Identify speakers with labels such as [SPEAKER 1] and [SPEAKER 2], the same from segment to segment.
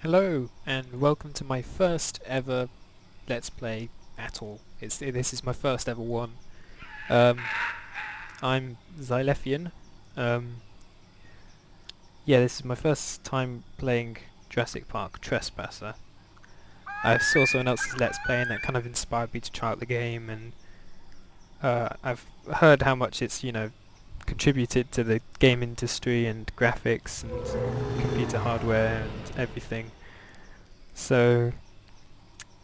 [SPEAKER 1] Hello and welcome to my first ever Let's Play at all. This is my first ever one. Um, I'm Xylephian. Um, yeah, this is my first time playing Jurassic Park Trespasser. I saw someone else's Let's Play and that kind of inspired me to try out the game, and I've heard how much it's, contributed to the game industry and graphics and computer hardware and everything. So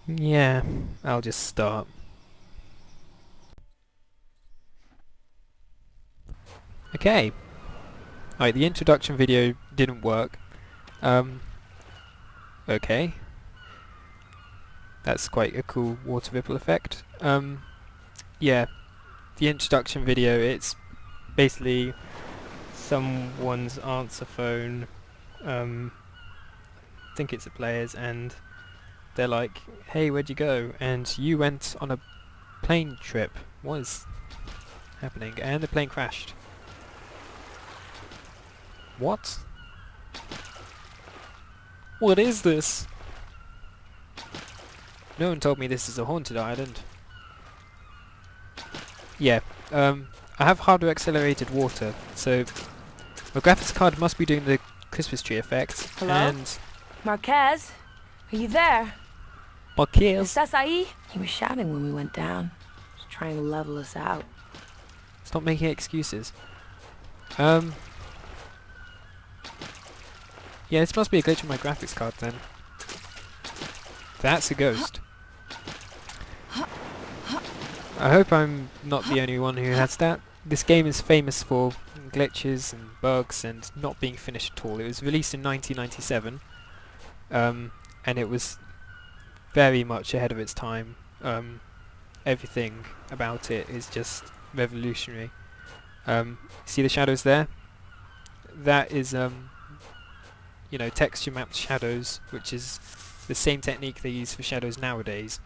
[SPEAKER 1] yeah, I'll just start. Okay. Alright, the introduction video didn't work. Um, okay. That's quite a cool water ripple effect. Yeah, the introduction video, it's basically someone's answer phone. I think it's a player's, and they're like, hey, where'd you go? And you went on a plane trip. What is happening? And the plane crashed. What? What is this? No one told me this is a haunted island. Yeah, I have hardware accelerated water, so my graphics card must be doing the Christmas tree effect.
[SPEAKER 2] Hello?
[SPEAKER 1] And
[SPEAKER 2] Marquez? Are you there?
[SPEAKER 1] Marquez,
[SPEAKER 2] ¿Estás ahí? He was shouting when we went down. He was trying to level us out.
[SPEAKER 1] stop making excuses. Yeah, this must be a glitch on my graphics card then. That's a ghost. I hope I'm not the only one who has that. This game is famous for glitches and bugs and not being finished at all. It was released in 1997, and it was very much ahead of its time. Everything about it is just revolutionary. See the shadows there? That is, texture mapped shadows, which is the same technique they use for shadows nowadays.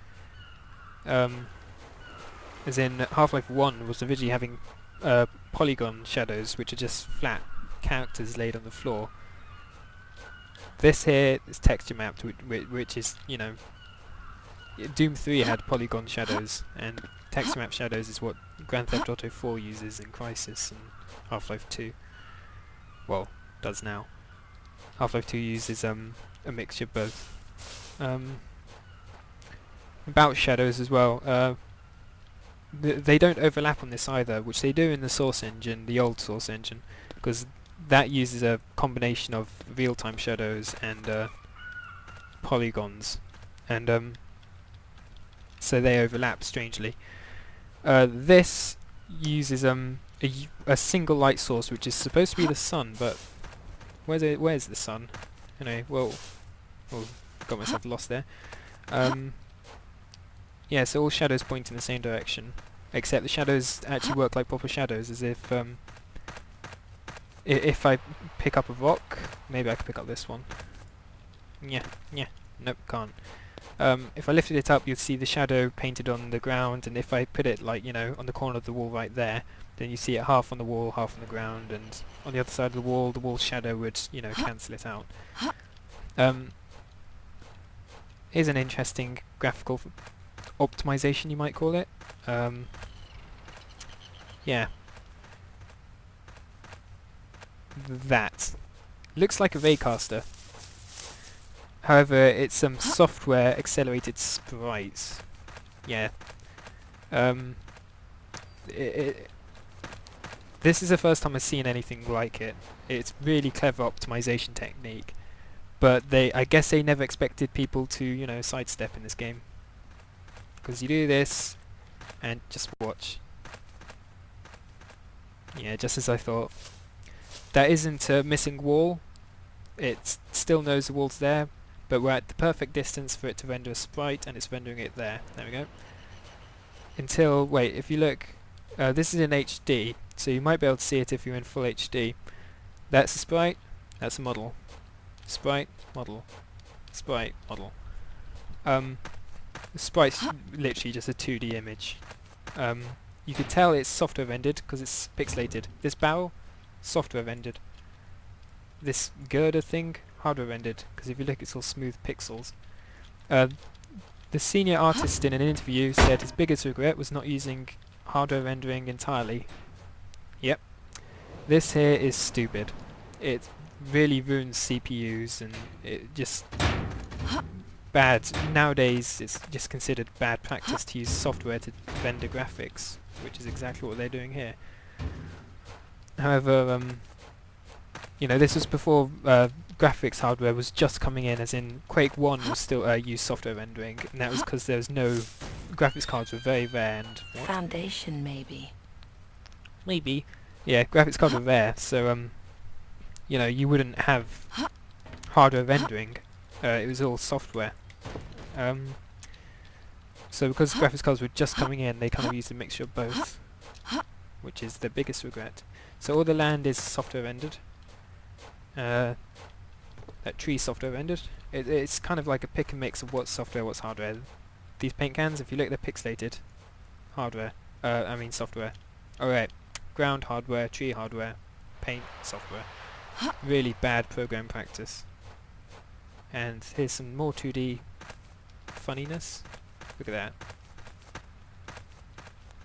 [SPEAKER 1] As in Half-Life 1 was originally having polygon shadows, which are just flat characters laid on the floor. This here is texture mapped, which is, Doom 3 had polygon shadows, and texture map shadows is what Grand Theft Auto 4 uses in Crisis and Half-Life 2. Well, does now. Half-Life 2 uses a mixture of both. About shadows as well. They don't overlap on this either, which they do in the source engine, the old source engine, because that uses a combination of real-time shadows and polygons, and so they overlap strangely. This uses a single light source, which is supposed to be the sun, but where's the sun? Anyway, whoa, got myself lost there. Yeah, so all shadows point in the same direction, except the shadows actually work like proper shadows, as if if I pick up a rock, maybe I could pick up this one. Yeah, nope, can't. If I lifted it up, you'd see the shadow painted on the ground, and if I put it like, on the corner of the wall right there, then you see it half on the wall, half on the ground, and on the other side of the wall's shadow would, cancel it out. Here's an interesting graphical optimization, you might call it. Yeah. That. Looks like a Raycaster. However, it's some software accelerated sprites. Yeah. This is the first time I've seen anything like it. It's really clever optimization technique. But I guess they never expected people to, sidestep in this game. Because you do this, and just watch. Yeah, just as I thought. That isn't a missing wall. It still knows the wall's there, but we're at the perfect distance for it to render a sprite, and it's rendering it there. There we go. Until, wait, if you look, this is in HD, so you might be able to see it if you're in full HD. That's a sprite, that's a model. Sprite, model. Sprite, model. The sprite's literally just a 2D image. You can tell it's software rendered because it's pixelated. This barrel, software rendered. This girder thing, hardware rendered, because if you look it's all smooth pixels. Uh, the senior artist in an interview said his biggest regret was not using hardware rendering entirely. Yep, this here is stupid. It really ruins CPUs and it just bad. Nowadays it's just considered bad practice to use software to render graphics, which is exactly what they're doing here. However, you know, this was before graphics hardware was just coming in, as in Quake 1 was still used software rendering, and that was because there was no graphics cards were very rare and
[SPEAKER 2] Foundation, maybe.
[SPEAKER 1] maybe, yeah, graphics cards were rare, so you know, you wouldn't have hardware rendering. It was all software. So because graphics cards were just coming in, they kind of used a mixture of both, which is the biggest regret. So all the land is software rendered. That tree software rendered. It's kind of like a pick and mix of what's software, what's hardware. These paint cans, if you look, they're pixelated. Hardware. I mean software. Alright. Ground hardware, tree hardware, paint software. Really bad program practice. And here's some more 2D funniness. Look at that.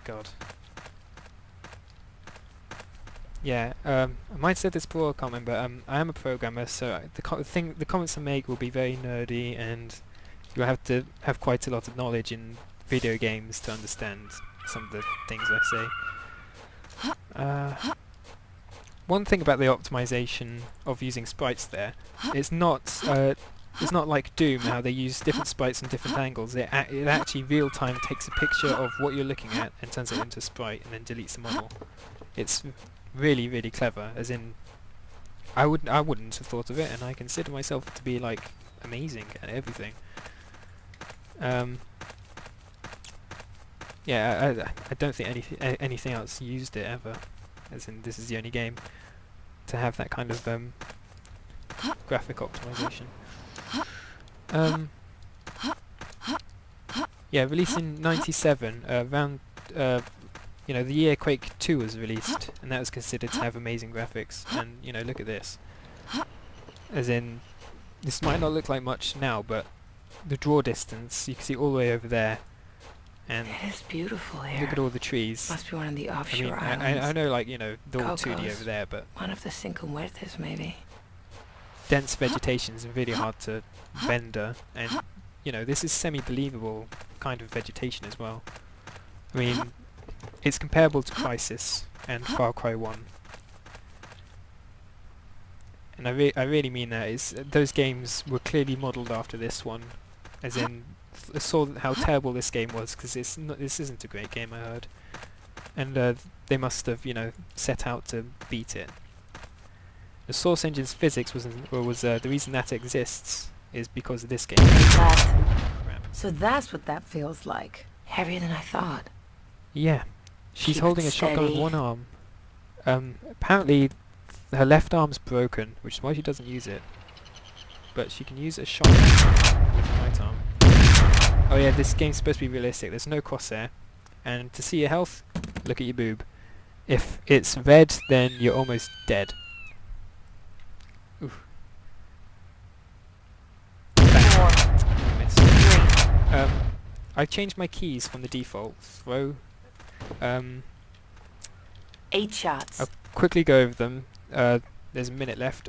[SPEAKER 1] God. Yeah, I might have said this before, I can't remember. I am a programmer, so the comments I make will be very nerdy, and you'll have to have quite a lot of knowledge in video games to understand some of the things I say. One thing about the optimization of using sprites there, it's not like Doom, how they use different sprites and different angles. It actually real time takes a picture of what you're looking at and turns it into a sprite and then deletes the model. It's really, really clever, as in I wouldn't have thought of it, and I consider myself to be like amazing at everything. Yeah, I don't think anything else used it ever, as in this is the only game to have that kind of graphic optimization. Yeah, released in '97, around you know, the year Quake 2 was released, and that was considered to have amazing graphics. And you know, look at this. As in, this might not look like much now, but the draw distance, you can see all the way over there. And
[SPEAKER 2] It is beautiful here.
[SPEAKER 1] look at all the trees.
[SPEAKER 2] Must be one of the
[SPEAKER 1] I mean,
[SPEAKER 2] offshore islands.
[SPEAKER 1] I know, like, you know, they're all 2D
[SPEAKER 2] Cocos.
[SPEAKER 1] over there, but
[SPEAKER 2] One of the Cinco Muertes, maybe.
[SPEAKER 1] dense vegetation is really hard to render, and you know, this is semi-believable kind of vegetation as well. I mean, it's comparable to Crisis and Far Cry 1. And I really mean that. Those games were clearly modelled after this one, as in saw how terrible this game was, because this isn't a great game, I heard. And they must have, you know, set out to beat it. The Source Engine's physics was the reason that exists is because of this game. Crap.
[SPEAKER 2] So that's what that feels like. Heavier than I thought.
[SPEAKER 1] Yeah. She's
[SPEAKER 2] Keep
[SPEAKER 1] holding
[SPEAKER 2] it
[SPEAKER 1] a shotgun with
[SPEAKER 2] steady.
[SPEAKER 1] one arm. Apparently her left arm's broken, which is why she doesn't use it. But she can use a shotgun with her right arm. Oh yeah, this game's supposed to be realistic. There's no crosshair. And to see your health, look at your boob. If it's red, then you're almost dead. Oof. Bang. Missed. I changed my keys from the default throw.
[SPEAKER 2] 8 shots.
[SPEAKER 1] I'll quickly go over them. There's a minute left.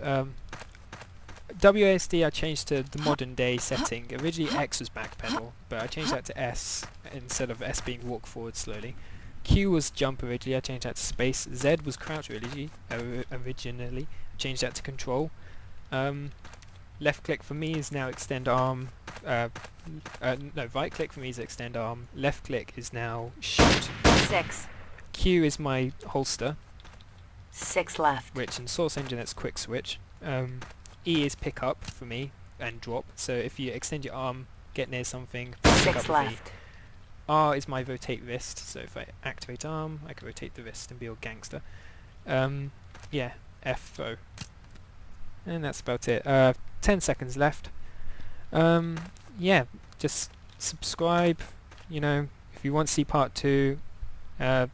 [SPEAKER 1] WASD I changed to the modern day setting. Originally X was back pedal, but I changed that to S instead of S being walk forward slowly. Q was jump originally, I changed that to space. Z was crouch originally. I changed that to control. Left click for me is now extend arm. No, right click for me is extend arm. Left click is now shoot.
[SPEAKER 2] 6.
[SPEAKER 1] Q is my holster,
[SPEAKER 2] 6 left.
[SPEAKER 1] which in Source Engine that's quick switch. E is pick up for me and drop. So if you extend your arm, get near something, pick up
[SPEAKER 2] 6
[SPEAKER 1] with E.
[SPEAKER 2] left.
[SPEAKER 1] R is my rotate wrist. So if I activate arm, I can rotate the wrist and be all gangster. Yeah, F throw. And that's about it. 10 seconds left. Yeah, just subscribe. You know, if you want to see part 2, bye.